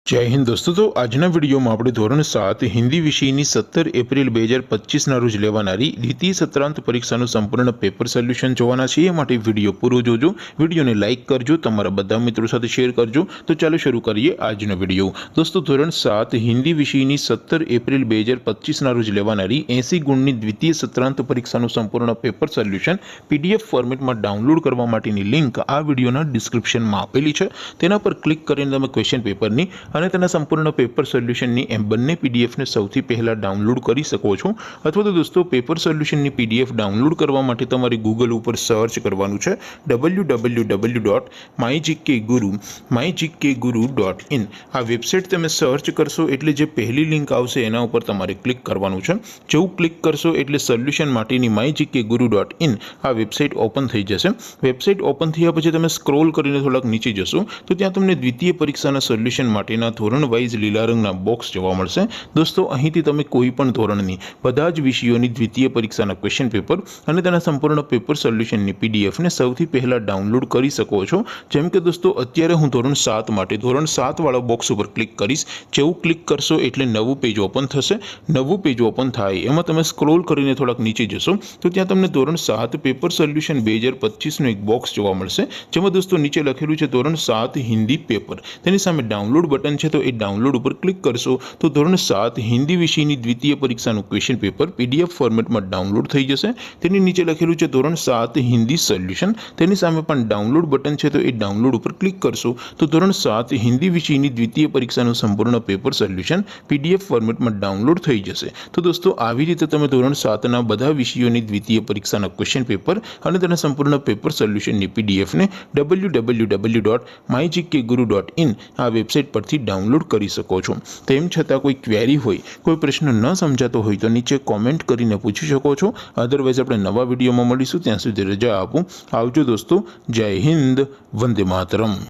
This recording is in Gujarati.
जय हिंद दोस्तों। तो आजना वीडियो में આપણે ધોરણ 7 હિન્દી વિષયની 17 એપ્રિલ 2025 ના રોજ લેવાનારી દ્વિતીય સત્રાંત પરીક્ષાનું સંપૂર્ણ પેપર સોલ્યુશન જોવાના છે। એ માટે વિડિયો પૂરો જોજો, વિડિયોને લાઈક કરજો, તમારા બધા મિત્રો સાથે શેર કરજો। તો ચાલો શરૂ કરીએ આજનો વિડિયો। દોસ્તો ધોરણ 7 હિન્દી વિષયની 17 એપ્રિલ 2025 ના રોજ લેવાનારી 80 ગુણની દ્વિતીય સત્રાંત પરીક્ષાનું સંપૂર્ણ પેપર સોલ્યુશન પીડીએફ ફોર્મેટમાં ડાઉનલોડ કરવા માટેની લિંક આ વિડિયોના ડિસ્ક્રિપ્શનમાં આપેલી છે। તેના પર ક્લિક કરીને તમે ક્વેશ્ચન પેપરની અને તેના સંપૂર્ણ પેપર સોલ્યુશનની એમ બંને પીડીએફને સૌથી પહેલાં ડાઉનલોડ કરી શકો છો। અથવા તો દોસ્તો પેપર સોલ્યુશનની પીડીએફ ડાઉનલોડ કરવા માટે તમારે ગૂગલ ઉપર સર્ચ કરવાનું છે www.mygkguru.in। આ વેબસાઇટ તમે સર્ચ કરશો એટલે જે પહેલી લિંક આવશે એના ઉપર તમારે ક્લિક કરવાનું છે। જેવું ક્લિક કરશો એટલે સોલ્યુશન માટેની mygkguru.in આ વેબસાઇટ ઓપન થઈ જશે। વેબસાઇટ ઓપન થયા પછી તમે સ્ક્રોલ કરીને થોડાક નીચે જશો તો ત્યાં તમને દ્વિતીય પરીક્ષાના સોલ્યુશન માટેના ધોરણ વાઇઝ લીલા રંગના બોક્સ જોવા મળશે। દોસ્તો અહીંથી તમે કોઈ પણ ધોરણની બધા જ વિષયોની દ્વિતીય પરીક્ષાના ક્વેશ્ચન પેપર અને તેના સંપૂર્ણ પેપર સોલ્યુશનની પીડીએફને સૌથી પહેલાં ડાઉનલોડ કરી શકો છો। જેમ કે દોસ્તો અત્યારે હું ધોરણ 7 માટે ધોરણ 7 વાળા બોક્સ ઉપર ક્લિક કરીશ। જેવું ક્લિક કરશો એટલે નવું પેજ ઓપન થશે। નવું પેજ ઓપન થાય એમાં તમે સ્ક્રોલ કરીને થોડાક નીચે જશો તો ત્યાં તમને ધોરણ 7 પેપર સોલ્યુશન 2025નું એક બોક્સ જોવા મળશે। જેમાં દોસ્તો નીચે લખેલું છે ધોરણ 7 હિન્દી પેપર, તેની સામે ડાઉનલોડ બટન છે તો એ ડાઉનલોડ ઉપર ક્લિક કરશો તો ધોરણ 7 હિન્દી વિષયની દ્વિતીય પરીક્ષાનું ક્વેશ્ચન પેપર પીડીએફ ફોર્મેટમાં ડાઉનલોડ થઈ જશે। તેની નીચે લખેલું છે ધોરણ 7 હિન્દી સોલ્યુશન, તેની સામે પણ ડાઉનલોડ બટન છે તો એ ડાઉનલોડ ઉપર ક્લિક કરશો તો ધોરણ 7 હિન્દી વિષયની દ્વિતીય પરીક્ષાનું સંપૂર્ણ પેપર સોલ્યુશન પીડીએફ ફોર્મેટમાં ડાઉનલોડ થઈ જશે। તો દોસ્તો આવી રીતે તમે ધોરણ 7ના બધા વિષયોની દ્વિતીય પરીક્ષાના ક્વેશ્ચન પેપર અને તેના સંપૂર્ણ પેપર સોલ્યુશનની પીડીએફને www.mygkguru.in આ વેબસાઇટ પરથી ડાઉનલોડ કરી શકો છો। તેમ છતાં કોઈ ક્વેરી હોય, કોઈ પ્રશ્ન ન સમજાતો હોય તો નીચે કોમેન્ટ કરીને પૂછી શકો છો। અધરવાઇઝ આપણે નવા વિડીયોમાં મળીશું, ત્યાં સુધી રજા આપું। આવજો દોસ્તો, જય હિન્દ, વંદે માતરમ।